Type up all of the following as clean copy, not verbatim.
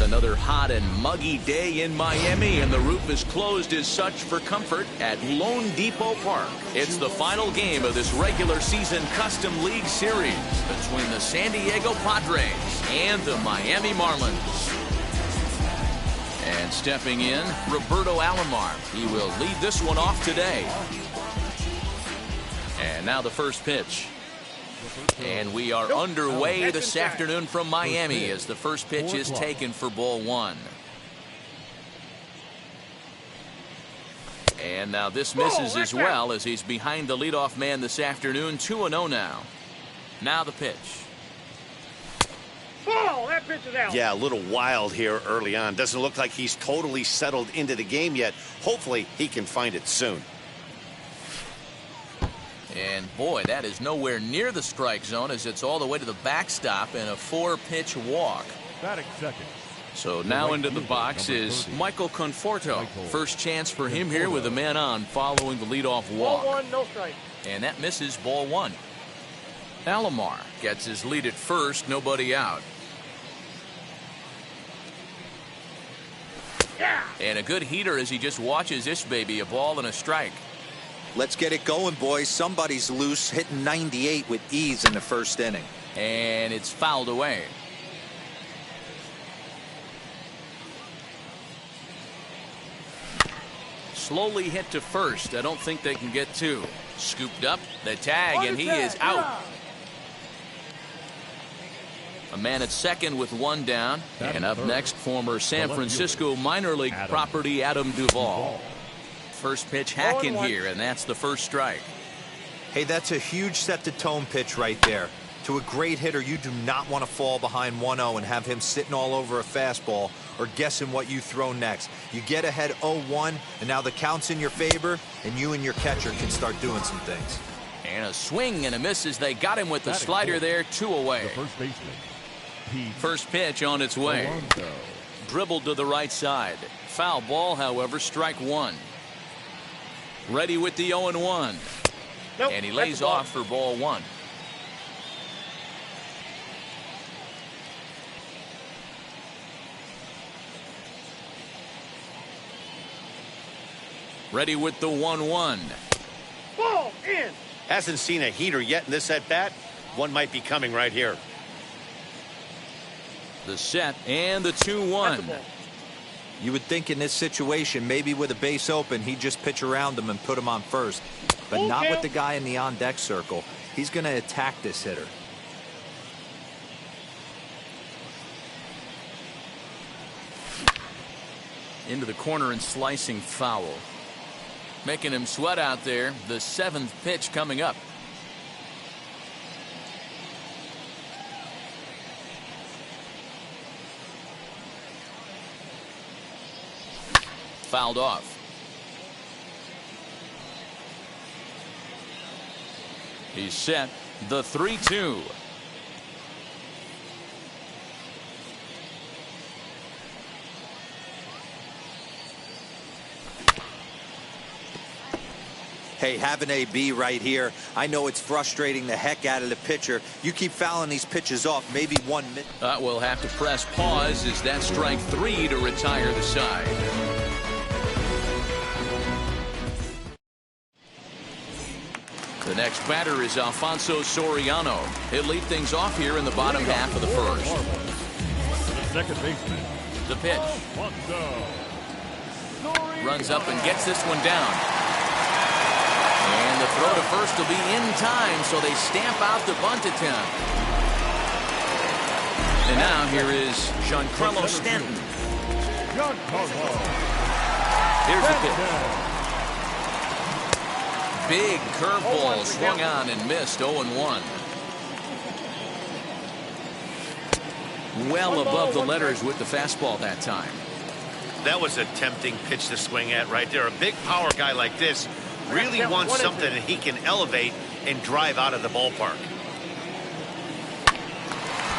It's another hot and muggy day in Miami, and the roof is closed as such for comfort at Lone Depot Park. It's the final game of this regular season Custom League Series between the San Diego Padres and the Miami Marlins. And stepping in, Roberto Alomar. He will lead this one off today. And now the first pitch. And we are underway this afternoon from Miami as the first pitch is taken for ball one. And now this misses as well as he's behind the leadoff man this afternoon. 2-0 now. Now the pitch. Oh, that pitch is out. Yeah, a little wild here early on. Doesn't look like he's totally settled into the game yet. Hopefully he can find it soon. And boy, that is nowhere near the strike zone as it's all the way to the backstop and a 4-pitch walk. Batting second. So now into the box is Michael Conforto. First chance for him here with a man on following the leadoff walk. Ball one, no strike. And that misses ball one. Alomar gets his lead at first, nobody out. Yeah. And a good heater as he just watches this baby, a ball and a strike. Let's get it going, boys. Somebody's loose, hitting 98 with ease in the first inning. And it's fouled away. Slowly hit to first. I don't think they can get two. Scooped up, the tag, and he is out. A man at second with one down. And up next, former San Francisco minor league property Adam Duvall. First pitch hacking here, and that's the first strike. Hey, that's a huge set-the-tone pitch right there. To a great hitter, you do not want to fall behind 1-0 and have him sitting all over a fastball or guessing what you throw next. You get ahead 0-1, and now the count's in your favor, and you and your catcher can start doing some things. And a swing and a miss as they got him with the slider there, 2 away. First baseman. First pitch on its way. Dribbled to the right side. Foul ball, however, strike one. Ready with the 0-1. Nope, and he lays off for ball one. Ready with the 1-1. Ball in. Hasn't seen a heater yet in this at-bat. One might be coming right here. The set and the 2-1. You would think in this situation, maybe with a base open, he'd just pitch around him and put him on first. But not with the guy in the on-deck circle. He's going to attack this hitter. Into the corner and slicing foul. Making him sweat out there. The 7th pitch coming up. Fouled off. He's set. The 3-2. Hey, have an AB right here. I know it's frustrating the heck out of the pitcher. You keep fouling these pitches off, maybe 1 minute. We'll have to press pause as that strike 3 to retire the side. The next batter is Alfonso Soriano. He'll lead things off here in the bottom half of the first. The second baseman. The pitch. Runs up and gets this one down. And the throw to first will be in time, so they stamp out the bunt attempt. And now here is Giancarlo Stanton. Here's the pitch. Big curveball swung on and missed. 0-1. Well above the letters with the fastball that time. That was a tempting pitch to swing at right there. A big power guy like this really wants something that he can elevate and drive out of the ballpark.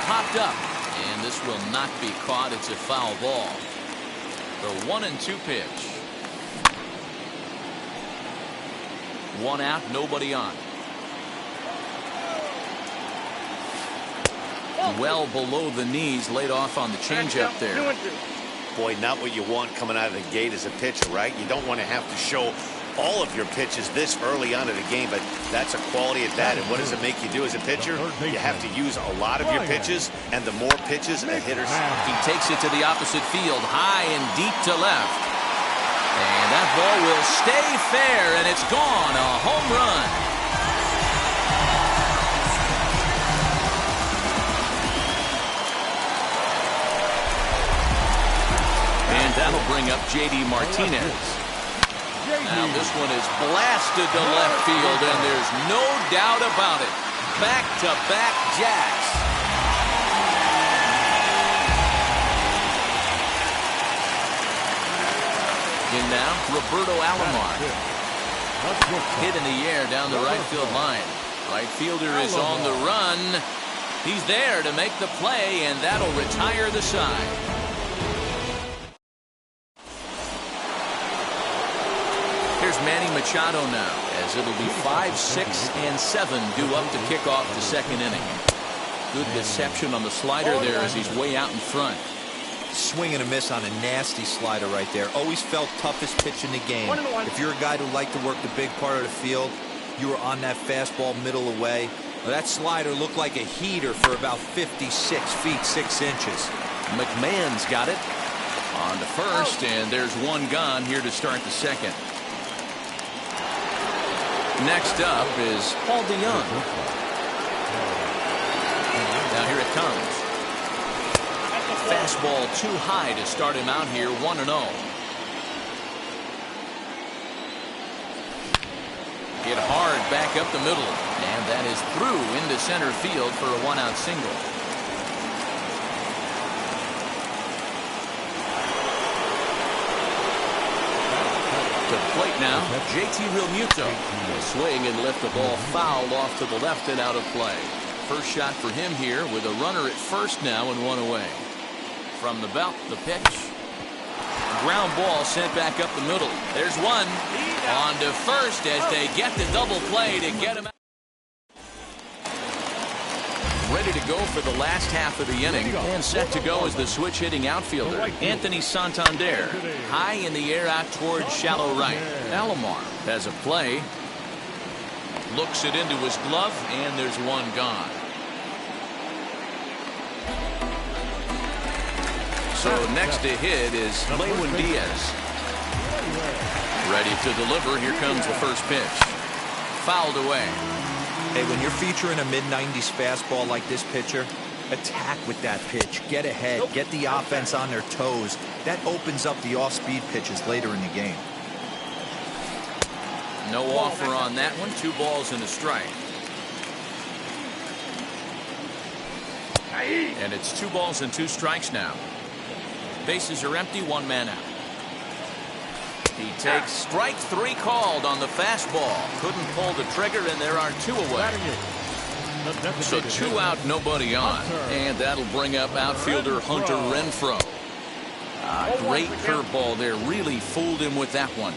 Popped up, and this will not be caught. It's a foul ball. The 1-2 pitch. One out, nobody on. well below the knees, laid off on the changeup there. 2-2. Boy, not what you want coming out of the gate as a pitcher, right? You don't want to have to show all of your pitches this early on in the game, but that's a quality at that. And what does it make you do as a pitcher? You have to use a lot of your pitches, and the more pitches a hitter's. He takes it to the opposite field, high and deep to left. And that ball will stay fair, and it's gone. A home run. And that'll bring up J.D. Martinez. Now this one is blasted to left field, and there's no doubt about it. Back-to-back jacks. In now, Roberto Alomar. Hit in the air down the right field line. Right fielder is on the run. He's there to make the play, and that'll retire the side. Here's Manny Machado now, as it'll be 5, 6, and 7 due up to kick off the second inning. Good deception on the slider there as he's way out in front. Swing and a miss on a nasty slider right there. Always felt toughest pitch in the game. If you're a guy who liked to work the big part of the field, you were on that fastball middle away. Well, that slider looked like a heater for about 56 feet 6 inches. McMahon's got it on to first, and there's one gone here to start the second. Next up is Paul DeYoung. Now here it comes. Fastball too high to start him out here, 1-0. Hit hard back up the middle, and that is through into center field for a 1-out single. To the plate now, JT Realmuto. Swing and lift the ball foul off to the left and out of play. First shot for him here with a runner at first now and one away. From the belt, the pitch. Ground ball sent back up the middle. There's one. On to first as they get the double play to get him out. Ready to go for the last half of the inning, and set to go as the switch hitting outfielder, Anthony Santander. High in the air out towards shallow right. Alomar has a play. Looks it into his glove, and there's one gone. So next to hit is Lewin Diaz. Ready to deliver. Here comes the first pitch. Fouled away. Hey, when you're featuring a mid-90s fastball like this pitcher, attack with that pitch. Get ahead. Get the offense on their toes. That opens up the off-speed pitches later in the game. No offer on that one. 2 balls and a strike. And it's 2 balls and 2 strikes now. Bases are empty, 1 man out. He takes strike 3 called on the fastball. Couldn't pull the trigger, and there are 2 away. So 2 out, nobody on. And that'll bring up outfielder Hunter Renfroe. Great curveball there. Really fooled him with that one.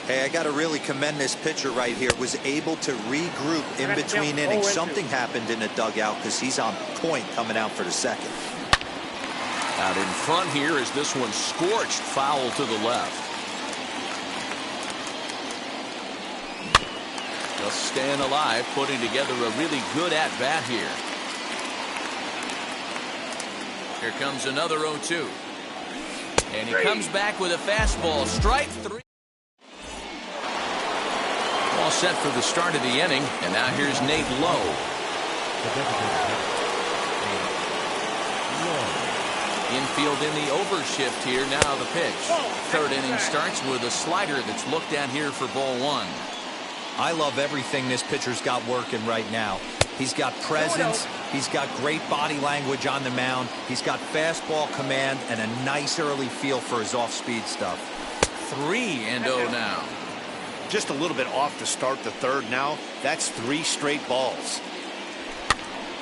Hey, I got to really commend this pitcher right here. Was able to regroup in between innings. Something happened in the dugout because he's on point coming out for the second. Out in front here is this one scorched foul to the left. Just staying alive, putting together a really good at-bat here. Here comes another 0-2. And he comes back with a fastball. Strike 3. All set for the start of the inning. And now here's Nate Lowe. Infield in the overshift here. Now the pitch. Third inning starts with a slider that's looked at here for ball 1. I love everything this pitcher's got working right now. He's got presence. He's got great body language on the mound. He's got fastball command and a nice early feel for his off-speed stuff. 3-0 now. Just a little bit off to start the third now. That's 3 straight balls.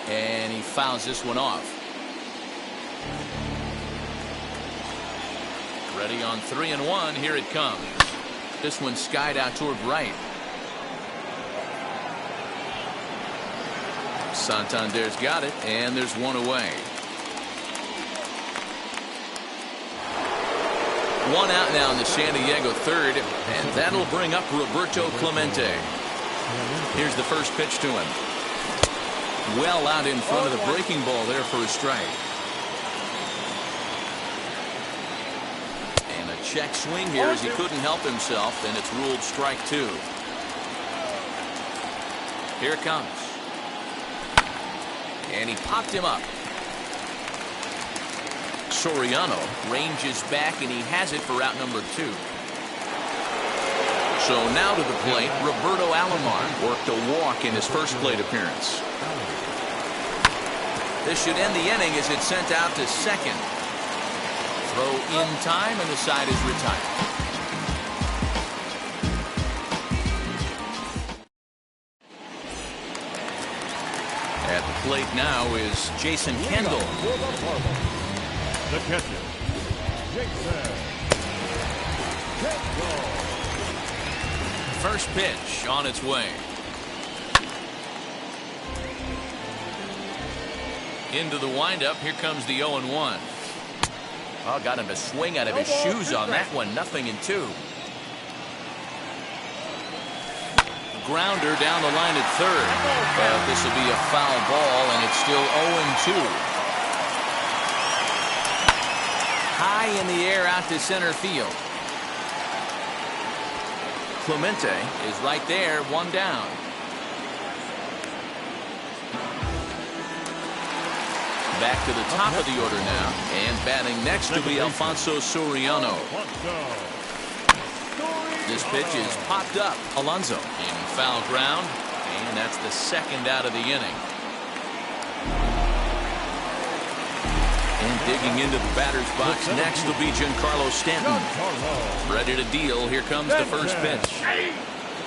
And he fouls this one off. Ready on 3-1. Here it comes. This one skied out toward right. Santander's got it, and there's one away. One out now in the San Diego third, and that'll bring up Roberto Clemente. Here's the first pitch to him. Well out in front of the breaking ball there for a strike. And a check swing here as he couldn't help himself, and it's ruled strike two. Here it comes. And he popped him up. Soriano ranges back, and he has it for out number two. So now to the plate, Roberto Alomar worked a walk in his first plate appearance. This should end the inning as it's sent out to second. Throw in time, and the side is retired. At the plate now is Jason Kendall. The catcher, Jason Kendall. First pitch on its way. Into the windup. Here comes the 0-1. Oh, got him to swing out of his shoes on that one. 0-2. Grounder down the line at third. But this will be a foul ball, and it's still 0-2. High in the air out to center field. Clemente is right there, one down. Back to the top of the order now, and batting next will be Alfonso Soriano. This pitch is popped up. Alonso in foul ground, and that's the second out of the inning. And digging into the batter's box next will be Giancarlo Stanton. Ready to deal. Here comes the first pitch.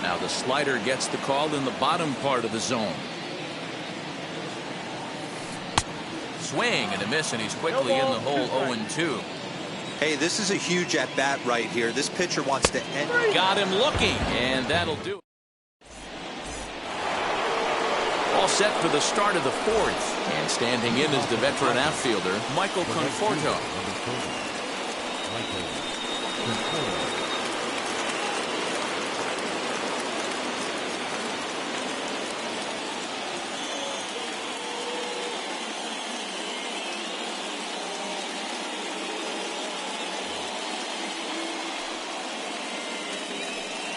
Now the slider gets the call in the bottom part of the zone. Swing and a miss, and he's quickly in the hole. 0-2. Hey, this is a huge at-bat right here. This pitcher wants to end. Got him looking, and that'll do it. All set for the start of the fourth. And standing in is the veteran outfielder, Michael Conforto.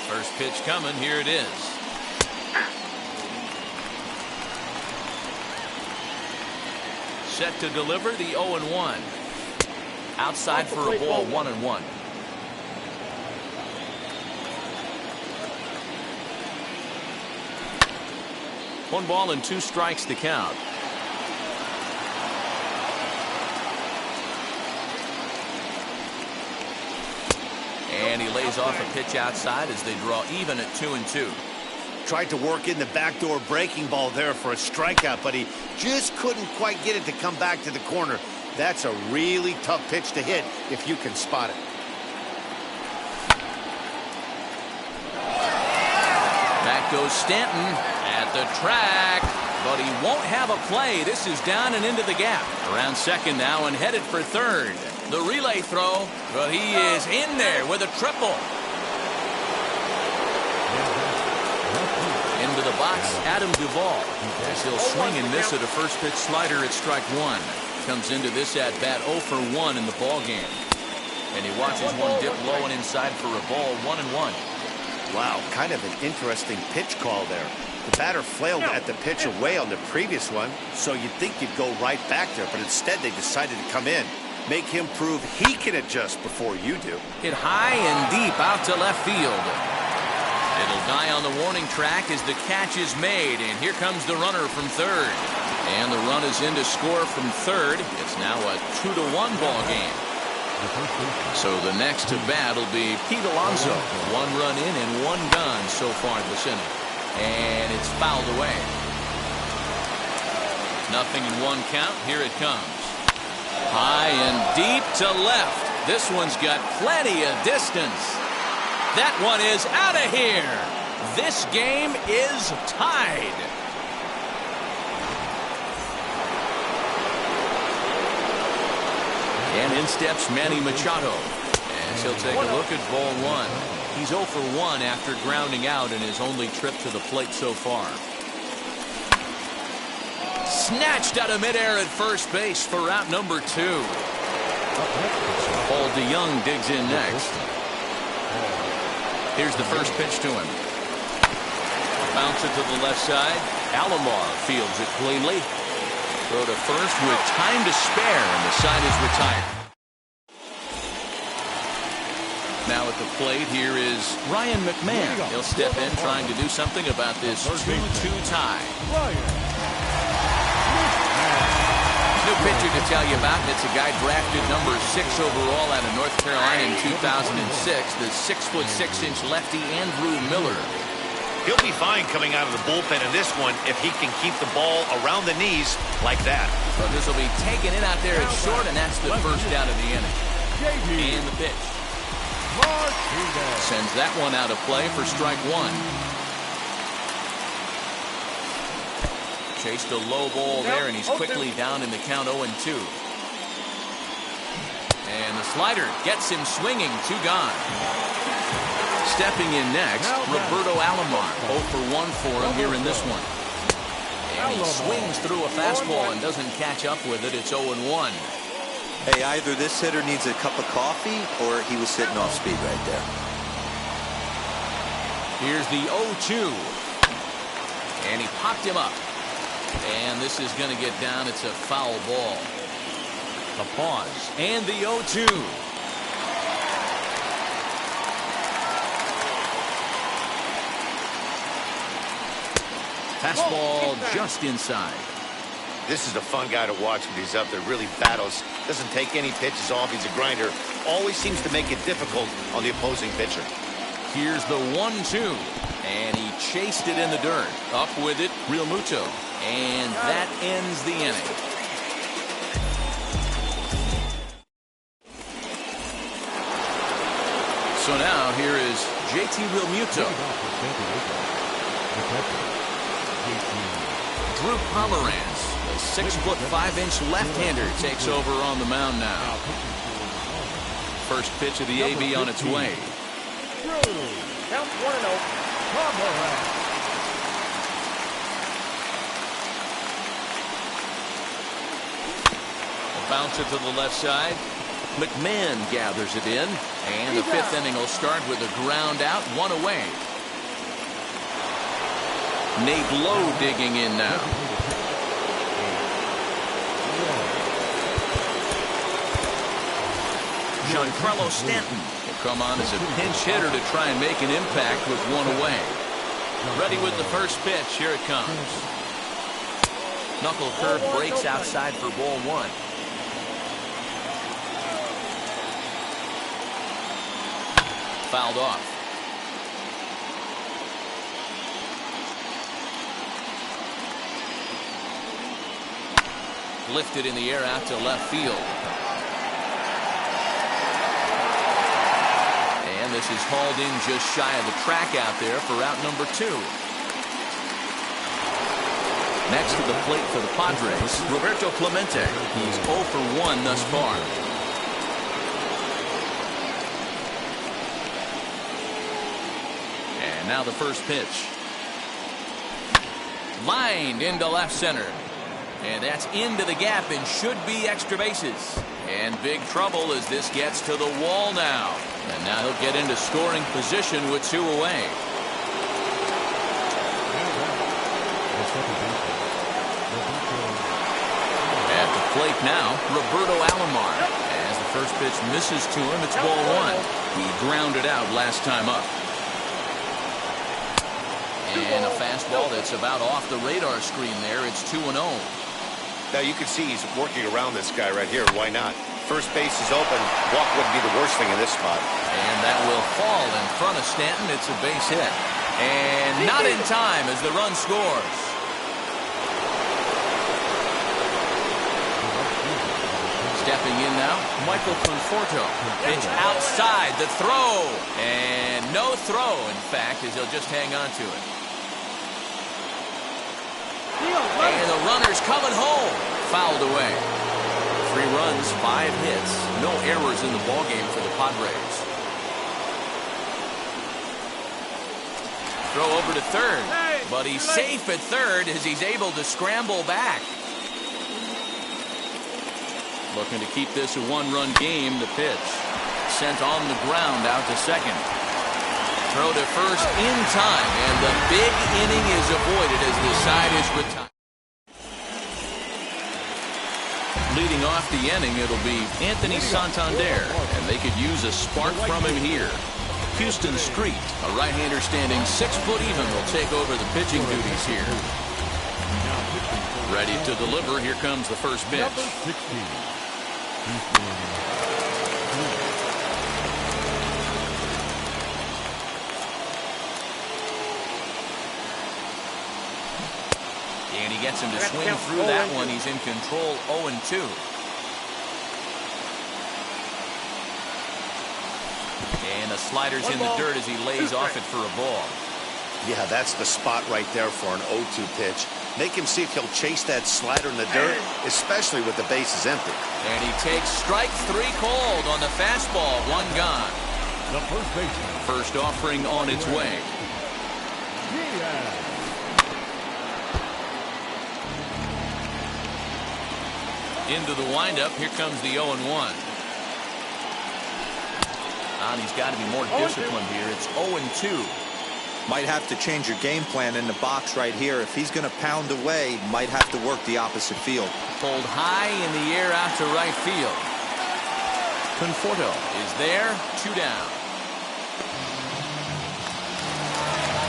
First pitch coming. Here it is. Set to deliver the 0-1. Outside for a ball. 1-1. One ball and two strikes to count. And he lays off a pitch outside as they draw even at 2-2. Tried to work in the backdoor breaking ball there for a strikeout, but he just couldn't quite get it to come back to the corner. That's a really tough pitch to hit if you can spot it. Back goes Stanton at the track, but he won't have a play. This is down and into the gap. Around second now and headed for third. The relay throw, but he is in there with a triple. Into the box, Adam Duvall, as he'll swing and miss at a first pitch slider at strike one. Comes into this at bat 0 for 1 in the ball game, and he watches one dip low and inside for a ball. 1-1. Wow, kind of an interesting pitch call there. The batter flailed at the pitch away on the previous one, so you'd think you'd go right back there, but instead they decided to come in, make him prove he can adjust before you do. Hit high and deep out to left field. It'll die on the warning track as the catch is made, and here comes the runner from third. And the run is in to score from third. It's now a 2-1 ball game. So the next to bat will be Pete Alonso. 1 run in and 1 gone so far this inning. And it's fouled away. 0-1 count. Here it comes. High and deep to left. This one's got plenty of distance. That one is out of here. This game is tied. And in steps Manny Machado. As he'll take a look at ball one. He's 0 for 1 after grounding out in his only trip to the plate so far. Snatched out of midair at first base for out number 2. Paul DeYoung digs in next. Here's the first pitch to him. Bounce it to the left side. Alomar fields it cleanly. Throw to first with time to spare, and the side is retired. Now at the plate, here is Ryan McMahon. He'll step in trying to do something about this 2-2 tie. New pitcher to tell you about, and it's a guy drafted number 6 overall out of North Carolina in 2006, the 6'6" lefty Andrew Miller. He'll be fine coming out of the bullpen in this one if he can keep the ball around the knees like that. So this will be taken in out there at short, and that's the first out of the inning. And the pitch. Sends that one out of play for strike 1. Chased a low ball there, and he's quickly down in the count 0-2. And the slider gets him swinging, 2 gone. Stepping in next, Roberto Alomar. 0 for 1 for him here in this one. And he swings through a fastball and doesn't catch up with it. It's 0-1. Hey, either this hitter needs a cup of coffee or he was sitting off speed right there. Here's the 0-2. And he popped him up. And this is going to get down. It's a foul ball. A pause. And the 0-2. Fastball just inside. This is a fun guy to watch when he's up there. Really battles. Doesn't take any pitches off. He's a grinder. Always seems to make it difficult on the opposing pitcher. Here's the 1-2. And he chased it in the dirt. Up with it, Real Muto. And that ends the inning. So now here is JT Realmuto. Drew Pomeranz, the 6'5" left-hander, takes over on the mound now. First pitch of the AB on its way. Count 1-0. Bounce it to the left side. McMahon gathers it in. And the 5th inning will start with a ground out, 1 away. Nate Lowe digging in now. Giancarlo Stanton will come on as a pinch hitter to try and make an impact with 1 away. Ready with the first pitch. Here it comes. Knuckle curve breaks outside for ball 1. Fouled off. Lifted in the air out to left field. And this is hauled in just shy of the track out there for out number 2. Next to the plate for the Padres, Roberto Clemente. He's 0 for 1 thus far. And now the first pitch. Lined into left center. And that's into the gap and should be extra bases. And big trouble as this gets to the wall now. And now he'll get into scoring position with 2 away. At the plate now, Roberto Alomar. As the first pitch misses to him, it's ball 1. He grounded out last time up. And a fastball that's about off the radar screen there. It's 2-0. Now you can see he's working around this guy right here. Why not? First base is open. Walk wouldn't be the worst thing in this spot. And that will fall in front of Stanton. It's a base hit. And not in time as the run scores. Stepping in now, Michael Conforto. Pitch outside, the throw. And no throw, in fact, as he'll just hang on to it. And the runner's coming home. Fouled away. 3 runs, 5 hits, no errors in the ballgame for the Padres. Throw over to third, but he's safe at third as he's able to scramble back. Looking to keep this a 1-run game. The pitch sent on the ground out to second. Throw to first in time, and the big inning is avoided as the side is retired. Leading off the inning, it'll be Anthony Santander, and they could use a spark from him here. Houston Street, a right-hander standing 6 foot even, will take over the pitching duties here. Ready to deliver. Here comes the first pitch. And he gets him to swing through that one. He's in control, 0-2. And the slider's in the dirt as he lays off it for a ball. Yeah, that's the spot right there for an 0-2 pitch. Make him see if he'll chase that slider in the dirt, especially with the bases empty. And he takes strike 3 cold on the fastball. 1 gone. The first baseman. First offering on its way. Into the windup. Here comes the 0-1. And he's got to be more disciplined here. It's 0-2. Might have to change your game plan in the box right here. If he's going to pound away, might have to work the opposite field. Pulled high in the air out to right field. Conforto is there. 2 down.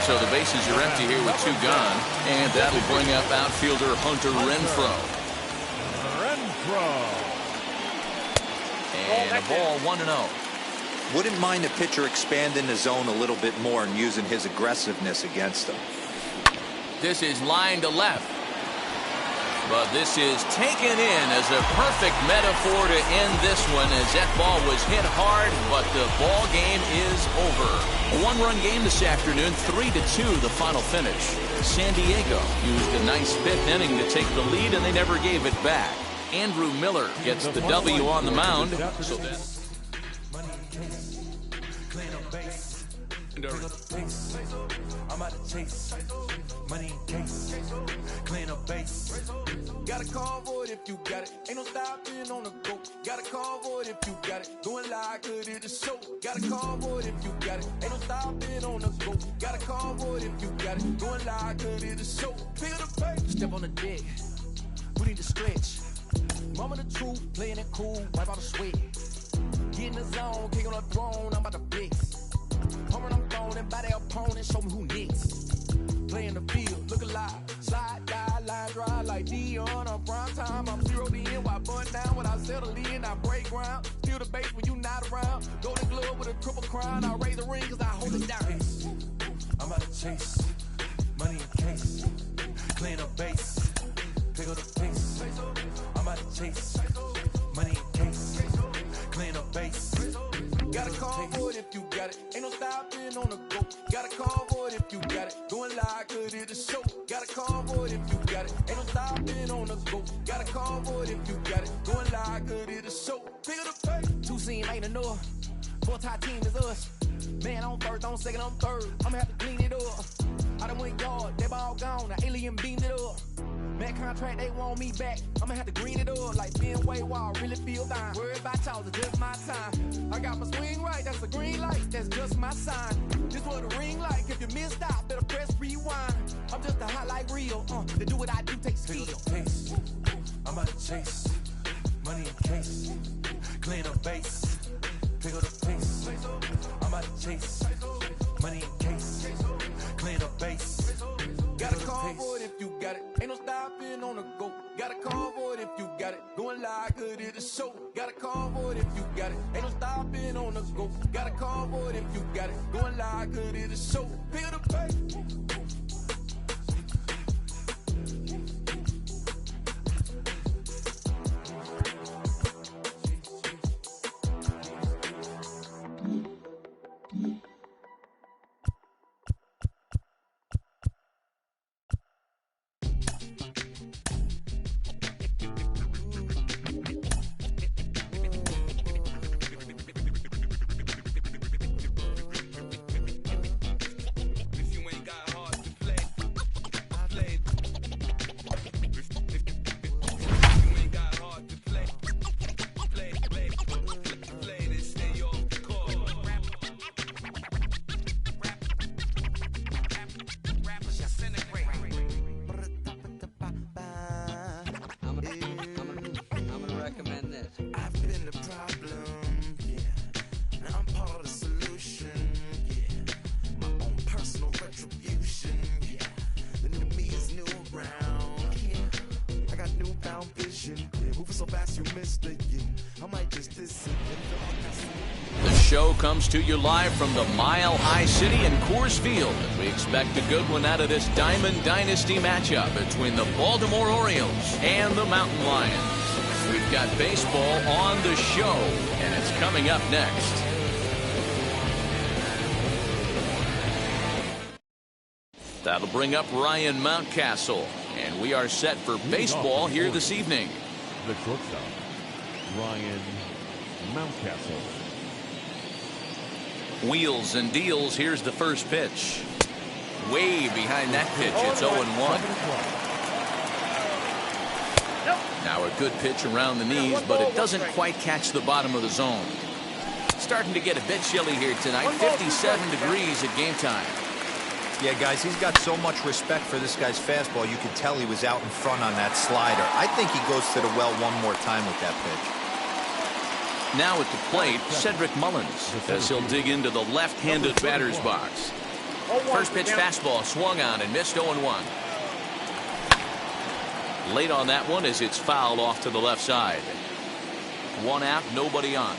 So the bases are empty here with 2 gone. And that'll bring up outfielder Hunter Renfroe. And a ball 1-0. Wouldn't mind a pitcher expanding the zone a little bit more and using his aggressiveness against them. This is line to left. But this is taken in as a perfect metaphor to end this one, as that ball was hit hard, but the ball game is over. A 1-run game this afternoon, 3-2 the final finish. San Diego used a nice 5th inning to take the lead, and they never gave it back. Andrew Miller gets the W on the mound. So that I'm out of chase. Money in case. Clean up base. Got a convoy if you got it. Ain't no stopping on the go. Got a convoy if you got it. Going live, good at the show. Got a convoy if you got it. Ain't no stopping on the go. Got a convoy if you got it. Going live, good at the show. Pick up the pace. Step on the deck. We need to stretch. Mama the truth, playing it cool, wipe out the sweat. Get in the zone, kick on the throne, I'm about to flex. Home I'm throwing and by their opponent, show me who next. Play in the field, look alive. Slide, die, line drive like Dion on prime time. I'm 0 to end, while bun down when I settle in, I break ground. Steal the base when you not around. Golden glove with a triple crown, I raise the ring cause I hold it down. I'm out of chase, money in case. Clean up base, pick up the pace. I'm out of chase, money in case. Clean up base. Got a convoy if you got it. Ain't no stopping on the go. Got a convoy if you got it. Going live, good at the show. Got a convoy if you got it. Ain't no stopping on the go. Got a convoy if you got it. Going live, good at the show. Pick up the pace. 2 scene ain't enough. 4-tie team is us. Man on first, on second, on third. I'ma have to clean it up. I done went yard, they ball gone. The alien beamed it up. Man contract, they want me back. I'ma have to green it up like Ben Way Wall. Really feel fine. Worried about y'all, it's just my time. I got my swing right, that's a green light. That's just my sign. This what the ring like. If you missed out, better press rewind. I'm just a highlight reel. To do what I do takes skill. I'm out to chase. Money in case. Clean up base. Pick up the pace. I'm out to chase. Money in case. Clean up base. Got a convoy if you got it. Ain't no stopping on the go. Got a convoy if you got it. Going live, good at the show. Got a convoy if you got it. Ain't no stopping on the go. Got a convoy if you got it. Going live, good at the show. Pick up the pace. so fast you missed it, yeah. I might just diss it. The show comes to you live from the Mile High City and Coors Field. We expect a good one out of this Diamond Dynasty matchup between the Baltimore Orioles and the Mountain Lions. We've got baseball on the show, and it's coming up next. That'll bring up Ryan Mountcastle, and we are set for baseball here this evening. The shortstop, Ryan Mountcastle. Wheels and deals. Here's the first pitch. Way behind that pitch. It's 0-1. Now a good pitch around the knees, but it doesn't quite catch the bottom of the zone. Starting to get a bit chilly here tonight. 57 degrees at game time. Yeah, guys, he's got so much respect for this guy's fastball. You could tell he was out in front on that slider. I think he goes to the well one more time with that pitch. Now at the plate, Cedric Mullins, as he'll dig into the left-handed batter's box. First pitch fastball swung on and missed 0-1. Late on that one as it's fouled off to the left side. One out, nobody on.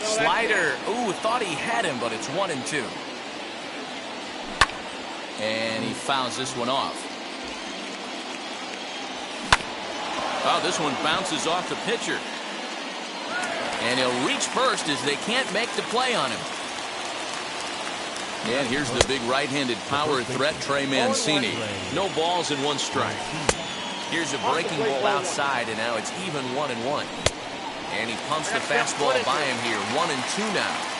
Slider. Ooh, thought he had him, but it's 1-2. And he fouls this one off. Oh, this one bounces off the pitcher. And he'll reach first as they can't make the play on him. And here's the big right-handed power threat, Trey Mancini. No balls and one strike. Here's a breaking ball outside, and now it's even 1-1. And he pumps the fastball by him here. 1-2 now.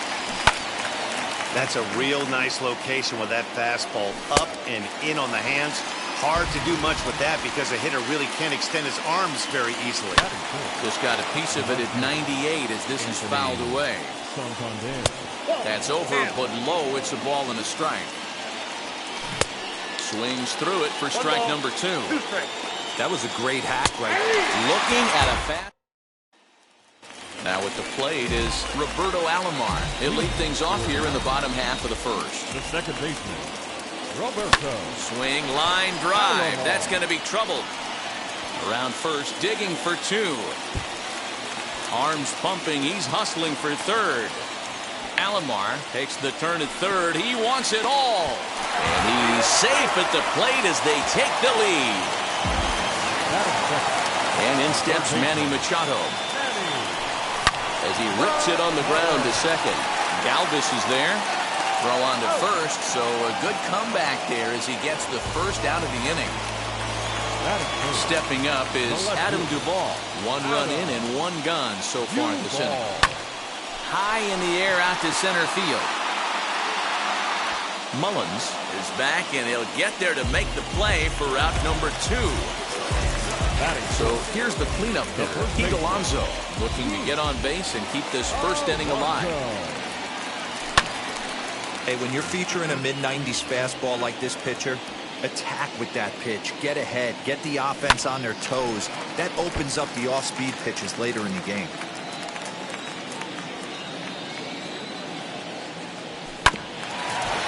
That's a real nice location with that fastball up and in on the hands. Hard to do much with that because a hitter really can't extend his arms very easily. Just got a piece of it at 98 as this is fouled away. That's over, but low. It's a ball and a strike. Swings through it for strike number 2. That was a great hack right there. Looking at a fast. Now at the plate is Roberto Alomar. He'll lead things off here in the bottom half of the first. The second baseman, Roberto. Swing, line drive. That's going to be trouble. Around first, digging for 2. Arms pumping. He's hustling for third. Alomar takes the turn at third. He wants it all. And he's safe at the plate as they take the lead. And in steps Manny Machado. As he rips it on the ground to second. Galvis is there. Throw on to first, so a good comeback there as he gets the first out of the inning. Stepping up is Adam Duvall. 1 run in and 1 gone so far this inning. High in the air out to center field. Mullins is back, and he'll get there to make the play for route number 2. So here's the cleanup hitter, Pete Alonso, looking to get on base and keep this first inning alive. Hey, when you're featuring a mid-90s fastball like this pitcher, attack with that pitch. Get ahead. Get the offense on their toes. That opens up the off-speed pitches later in the game.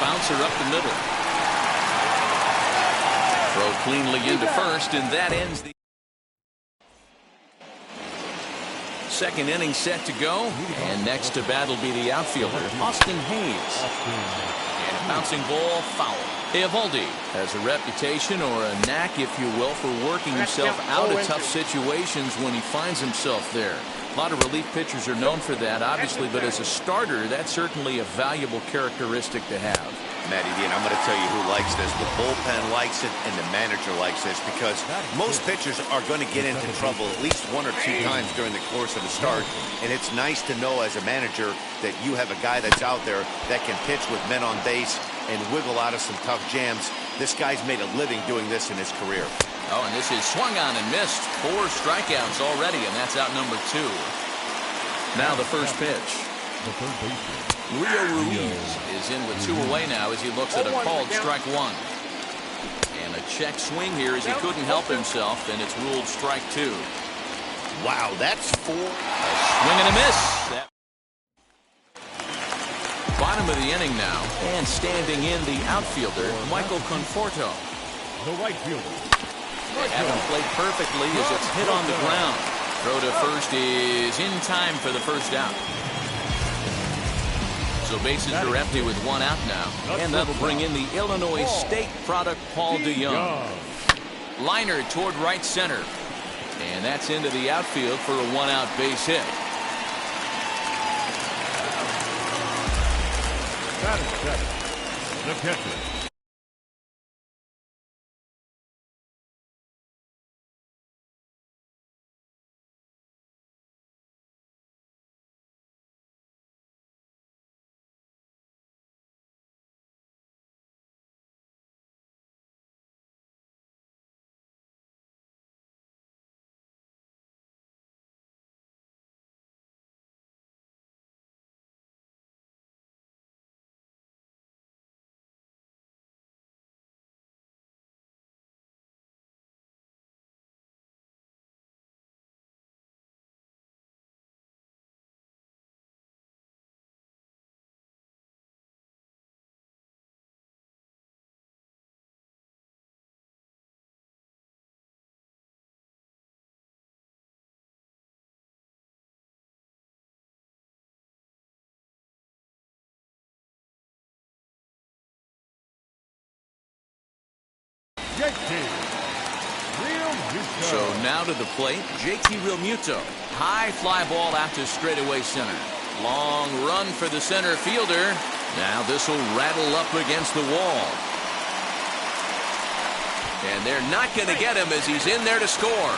Bouncer up the middle. Throw cleanly into first, and that ends the second inning set to go. And next to bat will be the outfielder, Austin Hayes. And a bouncing ball foul. Eovaldi has a reputation, or a knack, if you will, for working himself out of tough situations when he finds himself there. A lot of relief pitchers are known for that, obviously, but as a starter, that's certainly a valuable characteristic to have. Matty D, and I'm going to tell you who likes this. The bullpen likes it, and the manager likes this, because most pitchers are going to get into trouble at least 1 or 2 times during the course of the start, and it's nice to know as a manager that you have a guy that's out there that can pitch with men on base and wiggle out of some tough jams. This guy's made a living doing this in his career. Oh, and this is swung on and missed. 4 strikeouts already, and that's out number 2. Now the first pitch. Rio Ruiz is in with 2 away now as he looks at a called strike 1. And a check swing here as he couldn't help himself, and it's ruled strike 2. Wow, that's 4. A swing and a miss. Bottom of the inning now, and standing in the outfielder, Michael Conforto. The right fielder, They haven't played perfectly as it's hit on the ground. Throw to first is in time for the first out. So bases are empty with one out now. And that'll bring in the Illinois State product, Paul DeYoung. Liner toward right center. And that's into the outfield for a one-out base hit. The catcher. So now to the plate, JT Realmuto. High fly ball out to straightaway center. Long run for the center fielder. Now this will rattle up against the wall. And they're not going to get him as he's in there to score.